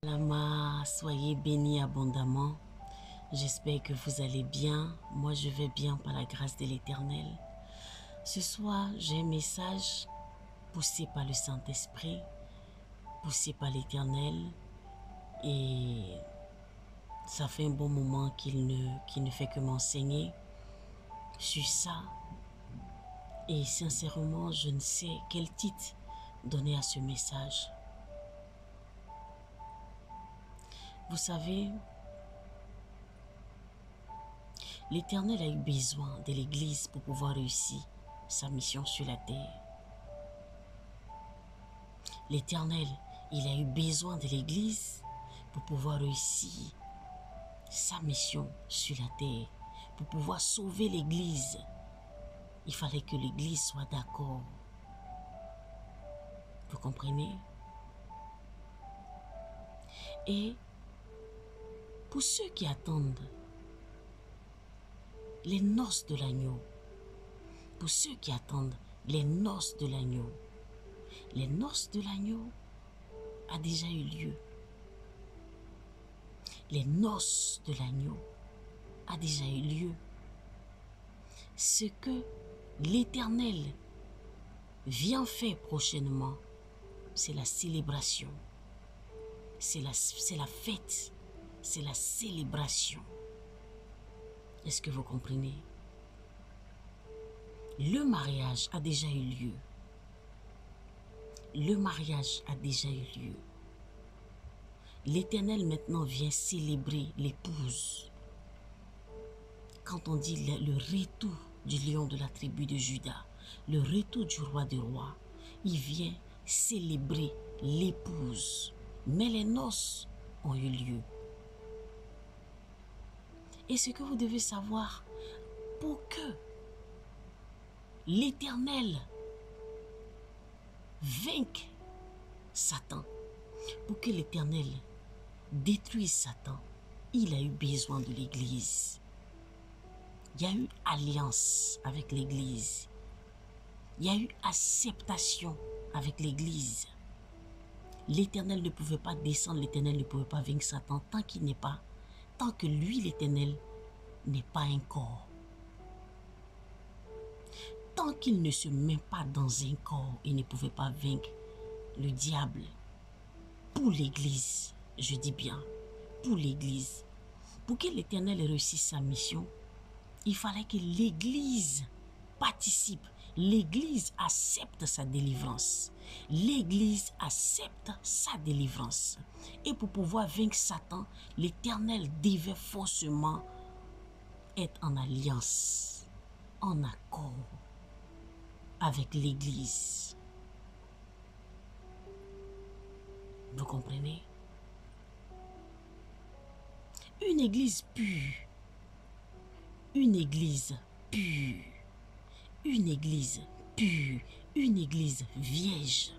Lama, soyez bénis abondamment. J'espère que vous allez bien. Moi, je vais bien par la grâce de l'Éternel. Ce soir, j'ai un message poussé par le Saint-Esprit, poussé par l'Éternel. Et ça fait un bon moment qu'il ne fait que m'enseigner sur ça. Et sincèrement, je ne sais quel titre donner à ce message. Vous savez, l'Éternel a eu besoin de l'Église pour pouvoir réussir sa mission sur la terre. L'Éternel, il a eu besoin de l'Église pour pouvoir réussir sa mission sur la terre. Pour pouvoir sauver l'Église, il fallait que l'Église soit d'accord. Vous comprenez? Et pour ceux qui attendent les noces de l'agneau, pour ceux qui attendent les noces de l'agneau a déjà eu lieu. Les noces de l'agneau a déjà eu lieu. Ce que l'Éternel vient faire prochainement, c'est la célébration. C'est la fête. C'est la célébration. Est-ce que vous comprenez? Le mariage a déjà eu lieu. Le mariage a déjà eu lieu. L'Éternel maintenant vient célébrer l'épouse. Quand on dit le retour du lion de la tribu de Juda, le retour du roi des rois, il vient célébrer l'épouse. Mais les noces ont eu lieu. Et ce que vous devez savoir, pour que l'Éternel vainque Satan, pour que l'Éternel détruise Satan, il a eu besoin de l'Église. Il y a eu alliance avec l'Église. Il y a eu acceptation avec l'Église. L'Éternel ne pouvait pas descendre, l'Éternel ne pouvait pas vaincre Satan tant que lui, l'Éternel, n'est pas un corps. Tant qu'il ne se met pas dans un corps, il ne pouvait pas vaincre le diable. Pour l'Église, je dis bien, pour l'Église, pour que l'Éternel réussisse sa mission, il fallait que l'Église participe, l'Église accepte sa délivrance. L'Église accepte sa délivrance. Et pour pouvoir vaincre Satan, l'Éternel devait forcément être en alliance, en accord avec l'Église. Vous comprenez? Une Église pure, une Église pure, une Église pure, une Église vierge.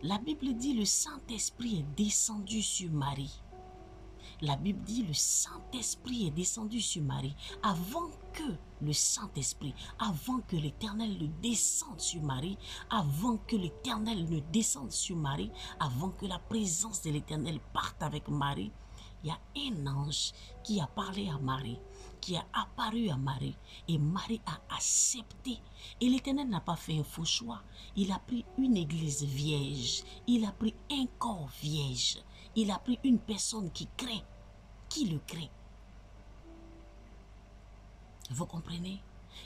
La Bible dit le Saint-Esprit est descendu sur Marie. La Bible dit le Saint-Esprit est descendu sur Marie avant que le Saint-Esprit, avant que l'Éternel ne descende sur Marie, avant que l'Éternel ne descende sur Marie, avant que la présence de l'Éternel parte avec Marie, il y a un ange qui a parlé à Marie, qui a apparu à Marie, et Marie a accepté. Et l'Éternel n'a pas fait un faux choix. Il a pris une église vierge, il a pris un corps vierge, il a pris une personne qui craint, qui le craint. Vous comprenez?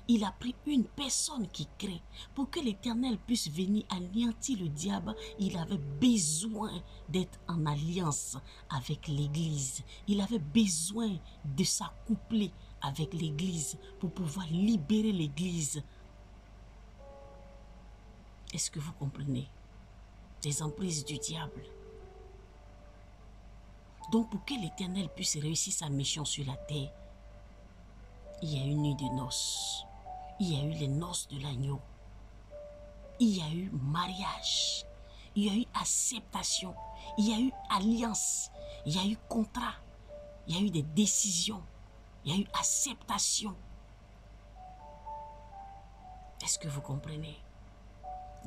Il a pris une personne qui craint. Pour que l'Éternel puisse venir anéantir le diable, il avait besoin d'être en alliance avec l'Église. Il avait besoin de s'accoupler avec l'Église pour pouvoir libérer l'Église. Est-ce que vous comprenez? Des emprises du diable. Donc pour que l'Éternel puisse réussir sa mission sur la terre, il y a eu une nuit de noces. Il y a eu les noces de l'agneau. Il y a eu mariage. Il y a eu acceptation. Il y a eu alliance. Il y a eu contrat. Il y a eu des décisions. Il y a eu acceptation. Est-ce que vous comprenez?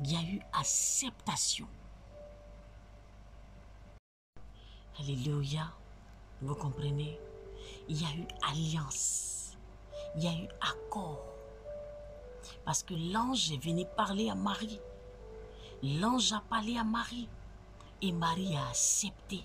Il y a eu acceptation. Alléluia. Vous comprenez? Il y a eu alliance. Il y a eu accord. Parce que l'ange est venu parler à Marie. L'ange a parlé à Marie. Et Marie a accepté.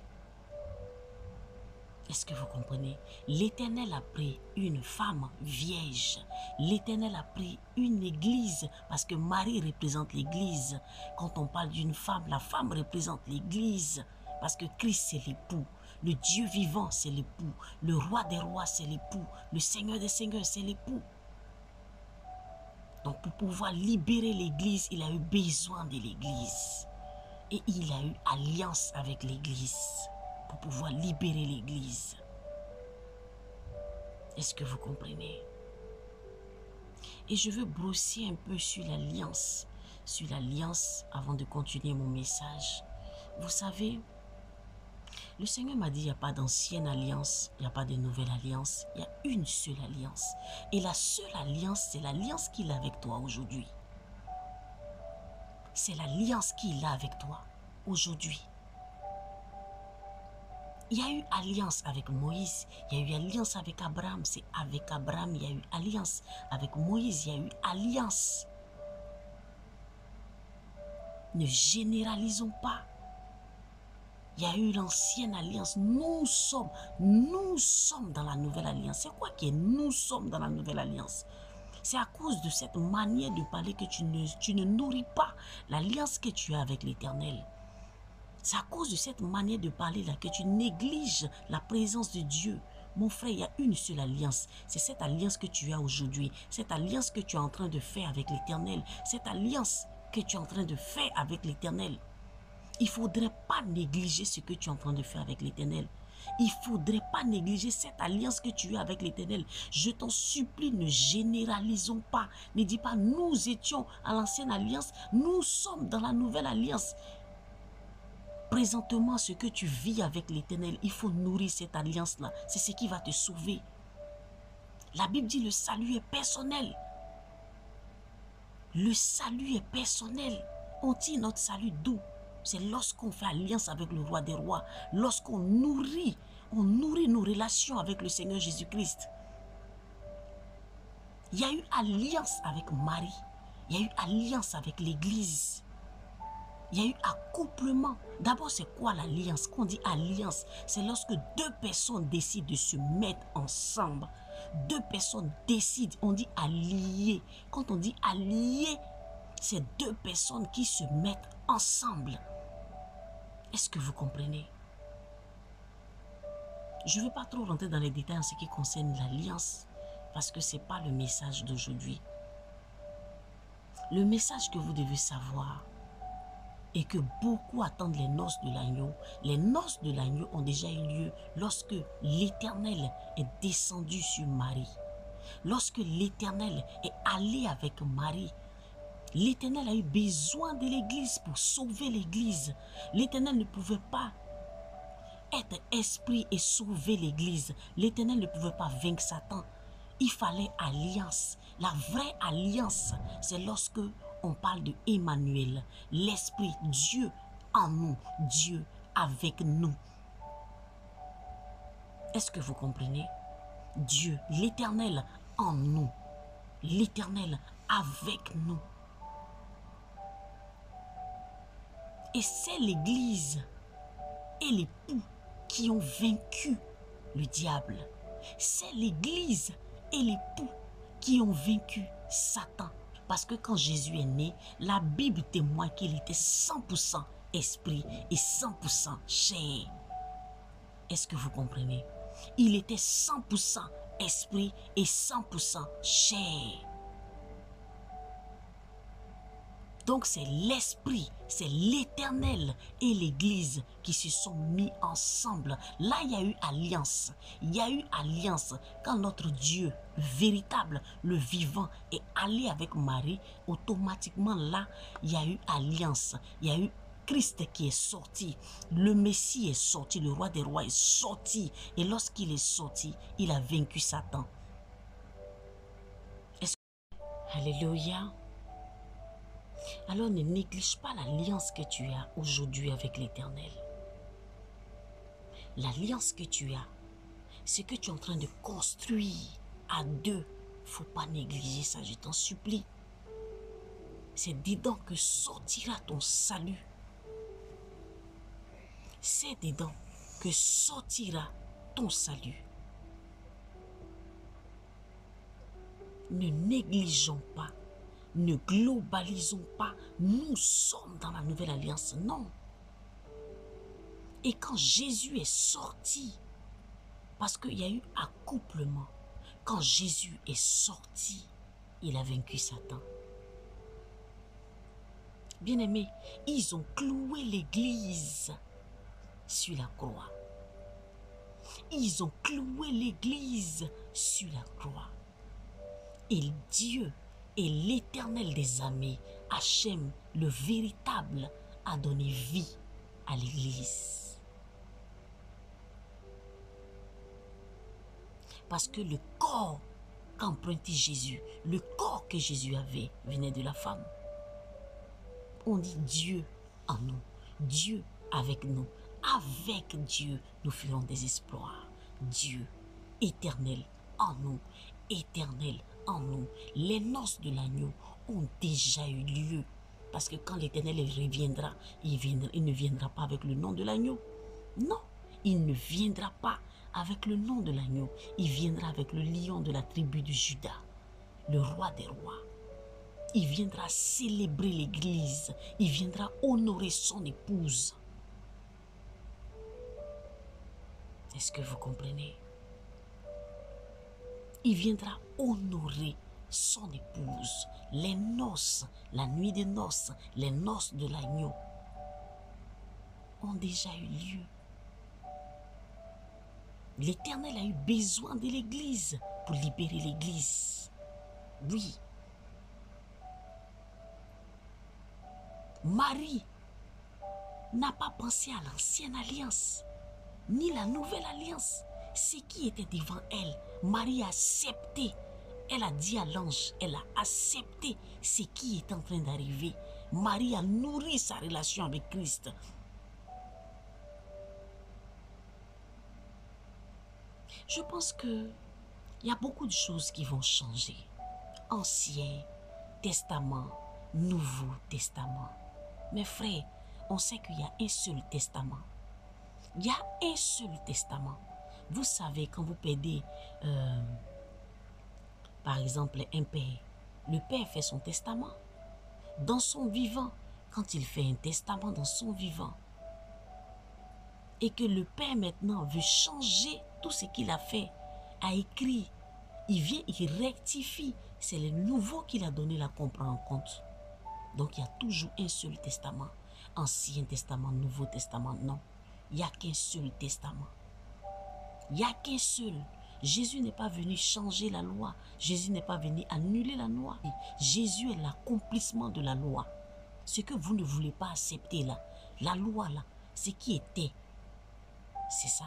Est-ce que vous comprenez? L'Éternel a pris une femme vierge. L'Éternel a pris une église parce que Marie représente l'église. Quand on parle d'une femme, la femme représente l'église parce que Christ c'est l'époux. Le Dieu vivant c'est l'époux. Le roi des rois c'est l'époux. Le Seigneur des seigneurs c'est l'époux. Donc pour pouvoir libérer l'église, il a eu besoin de l'église. Et il a eu alliance avec l'église. Pour pouvoir libérer l'église. Est-ce que vous comprenez? Et je veux brosser un peu sur l'alliance. Sur l'alliance avant de continuer mon message. Vous savez, le Seigneur m'a dit il n'y a pas d'ancienne alliance, il n'y a pas de nouvelle alliance, il y a une seule alliance. Et la seule alliance, c'est l'alliance qu'il a avec toi aujourd'hui. C'est l'alliance qu'il a avec toi aujourd'hui. Il y a eu alliance avec Moïse, il y a eu alliance avec Abraham, c'est avec Abraham il y a eu alliance, avec Moïse il y a eu alliance. Ne généralisons pas. Il y a eu l'ancienne alliance, nous sommes dans la nouvelle alliance. C'est quoi qui est nous sommes dans la nouvelle alliance? C'est à cause de cette manière de parler que tu ne nourris pas l'alliance que tu as avec l'Éternel. C'est à cause de cette manière de parler là que tu négliges la présence de Dieu. Mon frère, il y a une seule alliance. C'est cette alliance que tu as aujourd'hui. Cette alliance que tu es en train de faire avec l'Éternel. Cette alliance que tu es en train de faire avec l'Éternel. Il ne faudrait pas négliger ce que tu es en train de faire avec l'Éternel. Il ne faudrait pas négliger cette alliance que tu as avec l'Éternel. Je t'en supplie, ne généralisons pas. Ne dis pas, nous étions à l'ancienne alliance, nous sommes dans la nouvelle alliance. Présentement, ce que tu vis avec l'Éternel, il faut nourrir cette alliance-là. C'est ce qui va te sauver. La Bible dit le salut est personnel. Le salut est personnel. On tire notre salut d'où? C'est lorsqu'on fait alliance avec le roi des rois. Lorsqu'on nourrit nos relations avec le Seigneur Jésus-Christ. Il y a eu alliance avec Marie. Il y a eu alliance avec l'Église. Il y a eu accouplement. D'abord, c'est quoi l'alliance? Quand on dit alliance, c'est lorsque deux personnes décident de se mettre ensemble. Deux personnes décident, on dit alliés. Quand on dit alliés, c'est deux personnes qui se mettent ensemble. Est-ce que vous comprenez? Je ne vais pas trop rentrer dans les détails en ce qui concerne l'alliance, parce que ce n'est pas le message d'aujourd'hui. Le message que vous devez savoir, et que beaucoup attendent les noces de l'agneau. Les noces de l'agneau ont déjà eu lieu lorsque l'Éternel est descendu sur Marie. Lorsque l'Éternel est allé avec Marie, l'Éternel a eu besoin de l'Église pour sauver l'Église. L'Éternel ne pouvait pas être esprit et sauver l'Église. L'Éternel ne pouvait pas vaincre Satan. Il fallait alliance. La vraie alliance, c'est lorsque on parle de Emmanuel, l'Esprit, Dieu en nous, Dieu avec nous. Est-ce que vous comprenez? Dieu, l'Éternel en nous, l'Éternel avec nous. Et c'est l'Église et l'époux qui ont vaincu le diable. C'est l'Église et l'époux qui ont vaincu Satan. Parce que quand Jésus est né, la Bible témoigne qu'il était 100% esprit et 100% chair. Est-ce que vous comprenez? Il était 100% esprit et 100% chair. Donc c'est l'Esprit, c'est l'Éternel et l'Église qui se sont mis ensemble. Là, il y a eu alliance. Il y a eu alliance quand notre Dieu véritable, le vivant, est allé avec Marie. Automatiquement, là, il y a eu alliance. Il y a eu Christ qui est sorti. Le Messie est sorti. Le roi des rois est sorti. Et lorsqu'il est sorti, il a vaincu Satan. Alléluia. Alors ne néglige pas l'alliance que tu as aujourd'hui avec l'Éternel. l'alliance que tu as, ce que tu es en train de construire à deux, faut pas négliger ça, je t'en supplie. C'est dedans que sortira ton salut. C'est dedans que sortira ton salut. Ne négligeons pas, ne globalisons pas, nous sommes dans la nouvelle alliance, non. Et quand Jésus est sorti, parce qu'il y a eu accouplement, quand Jésus est sorti, il a vaincu Satan. Bien-aimés, ils ont cloué l'église sur la croix. Ils ont cloué l'église sur la croix. Et Dieu et l'Éternel des armées, Hachem, le véritable, a donné vie à l'église. Parce que le corps qu'empruntait Jésus, le corps que Jésus avait, venait de la femme. On dit Dieu en nous, Dieu avec nous. Avec Dieu, nous ferons des exploits. Dieu, éternel en nous, éternel en nous. Les noces de l'agneau ont déjà eu lieu. Parce que quand l'Éternel reviendra, il ne viendra pas avec le nom de l'agneau. Non, il ne viendra pas avec le nom de l'agneau. Il viendra avec le lion de la tribu de Juda, le roi des rois. Il viendra célébrer l'église. Il viendra honorer son épouse. Est-ce que vous comprenez? Il viendra honorer son épouse. Les noces, la nuit des noces, les noces de l'agneau ont déjà eu lieu. L'Éternel a eu besoin de l'église pour libérer l'église. Oui. Marie n'a pas pensé à l'ancienne alliance, ni la nouvelle alliance. Ce qui était devant elle, Marie a accepté. Elle a dit à l'ange, elle a accepté ce qui est en train d'arriver. Marie a nourri sa relation avec Christ. Je pense qu'il y a beaucoup de choses qui vont changer. Ancien Testament, Nouveau Testament. Mes frères, on sait qu'il y a un seul testament. Il y a un seul testament. Vous savez, quand vous perdez, par exemple, un père, le père fait son testament. Dans son vivant, quand il fait un testament dans son vivant, et que le père maintenant veut changer tout ce qu'il a fait, a écrit, il vient, il rectifie. C'est le nouveau qu'il a donné là qu'on prend en compte. Donc il y a toujours un seul testament. Ancien testament, Nouveau Testament, non. Il n'y a qu'un seul testament. Il n'y a qu'un seul. Jésus n'est pas venu changer la loi. Jésus n'est pas venu annuler la loi. Jésus est l'accomplissement de la loi. Ce que vous ne voulez pas accepter là, la loi là, ce qui était, c'est ça.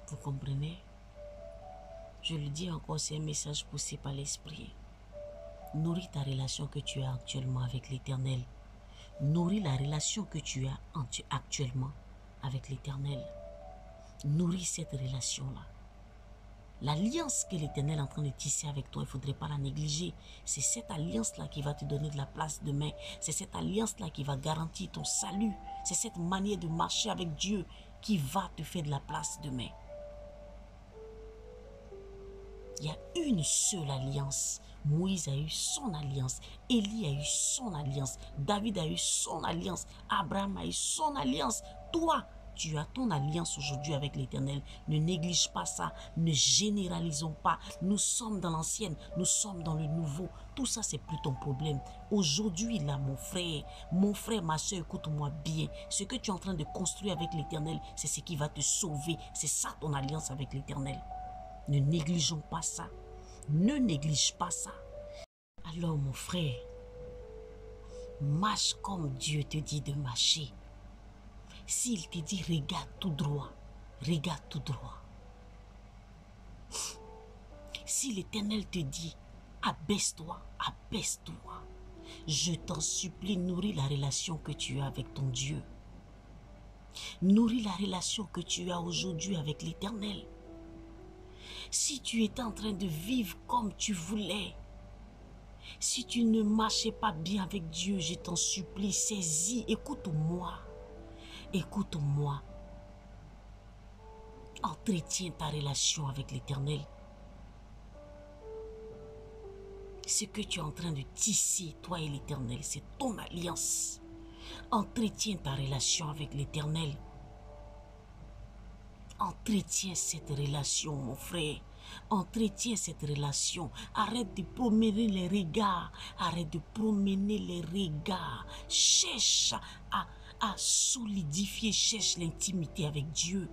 Vous comprenez? Je le dis encore, c'est un message poussé par l'Esprit. Nourris ta relation que tu as actuellement avec l'Éternel. Nourris la relation que tu as actuellement avec l'Éternel. Nourris cette relation-là. L'alliance que l'Éternel est en train de tisser avec toi, il ne faudrait pas la négliger. C'est cette alliance-là qui va te donner de la place demain. C'est cette alliance-là qui va garantir ton salut. C'est cette manière de marcher avec Dieu qui va te faire de la place demain. Il y a une seule alliance. Moïse a eu son alliance. Élie a eu son alliance. David a eu son alliance. Abraham a eu son alliance. Toi, tu as ton alliance aujourd'hui avec l'Éternel. Ne néglige pas ça. Ne généralisons pas. Nous sommes dans l'ancienne. Nous sommes dans le nouveau. Tout ça, c'est plus ton problème. Aujourd'hui, là, mon frère, ma soeur, écoute-moi bien. Ce que tu es en train de construire avec l'Éternel, c'est ce qui va te sauver. C'est ça ton alliance avec l'Éternel. Ne négligeons pas ça. Ne néglige pas ça. Alors mon frère, marche comme Dieu te dit de marcher. S'il te dit regarde tout droit, regarde tout droit. Si l'Éternel te dit abaisse-toi, abaisse-toi. Je t'en supplie, nourris la relation que tu as avec ton Dieu. Nourris la relation que tu as aujourd'hui avec l'Éternel. Si tu étais en train de vivre comme tu voulais, si tu ne marchais pas bien avec Dieu, je t'en supplie, saisis, écoute-moi. Écoute-moi. Entretiens ta relation avec l'Éternel. Ce que tu es en train de tisser, toi et l'Éternel, c'est ton alliance. Entretiens ta relation avec l'Éternel. Entretiens cette relation, mon frère. Entretiens cette relation. Arrête de promener les regards. Arrête de promener les regards. Cherche à solidifier. Cherche l'intimité avec Dieu.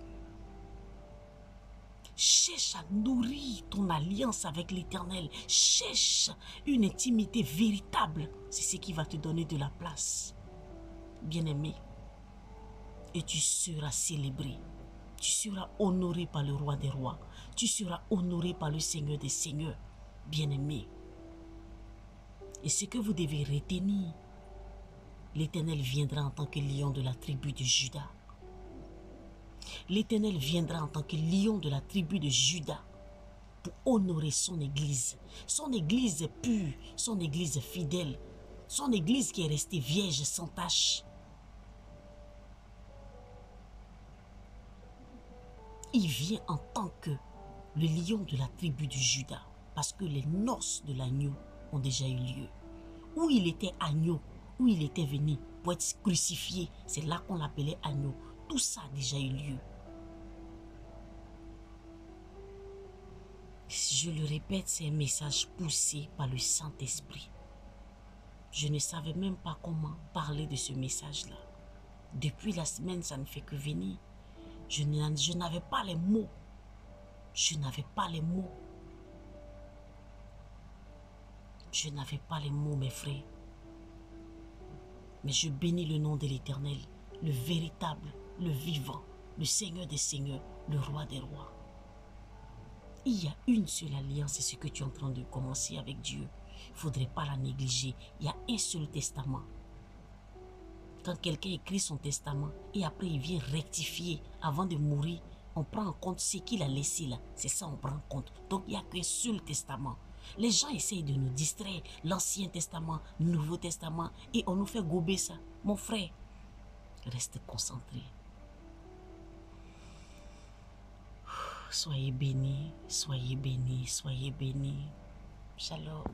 Cherche à nourrir ton alliance avec l'Éternel. Cherche une intimité véritable. C'est ce qui va te donner de la place. Bien-aimé. Et tu seras célébré. Tu seras honoré par le roi des rois. Tu seras honoré par le Seigneur des seigneurs. Bien-aimé. Et ce que vous devez retenir, l'Éternel viendra en tant que lion de la tribu de Juda. L'Éternel viendra en tant que lion de la tribu de Juda pour honorer son église pure, son église fidèle, son église qui est restée vierge sans tache. Il vient en tant que le lion de la tribu de Juda parce que les noces de l'agneau ont déjà eu lieu. Où il était agneau, où il était venu pour être crucifié, c'est là qu'on l'appelait agneau. Tout ça a déjà eu lieu. Je le répète, c'est un message poussé par le Saint-Esprit. Je ne savais même pas comment parler de ce message-là. Depuis la semaine, ça ne fait que venir. Je n'avais pas les mots. Je n'avais pas les mots. Je n'avais pas les mots, mes frères. Mais je bénis le nom de l'Éternel, le véritable, le vivant, le Seigneur des seigneurs, le roi des rois. Il y a une seule alliance, c'est ce que tu es en train de commencer avec Dieu. Il ne faudrait pas la négliger. Il y a un seul testament. Quand quelqu'un écrit son testament et après il vient rectifier avant de mourir, on prend en compte ce qu'il a laissé là. C'est ça, on prend en compte. Donc il n'y a qu'un seul testament. Les gens essayent de nous distraire. L'Ancien Testament, le Nouveau Testament, et on nous fait gober ça. Mon frère, reste concentré. Soyez bénis, soyez bénis, soyez bénis. Shalom.